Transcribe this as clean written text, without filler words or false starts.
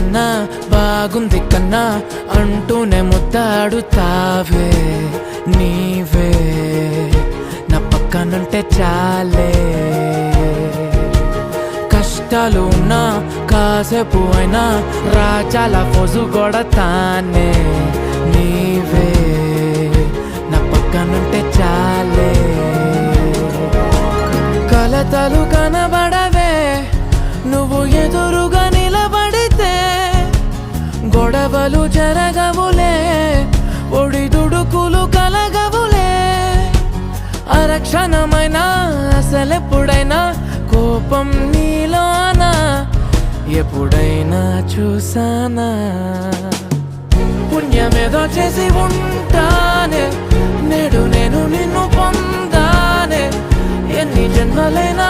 కన్నా బాగుంది కన్నా అంటూనే ముద్దాడుతావే నీవే నా పక్కనుంటే చాలే. కష్టాలు ఉన్నా కాసేపు అయినా రాజాల ఫోజు కొడతానే నీవే నా పక్కనుంటే చాలే. కలతలు కనబడవే నువ్వు ఎదురుగా నిలబడితే, గొడవలు జరగవులే ఒడిదుడుకులు కలగవులే. అరక్షణమైనా అసలెప్పుడైనా కోపం నీలోనా ఎప్పుడైనా చూసానా? పుణ్యమేదో చేసి ఉంటానే నేడు నేను నిన్ను పొందానే. ఎన్ని జన్మలైనా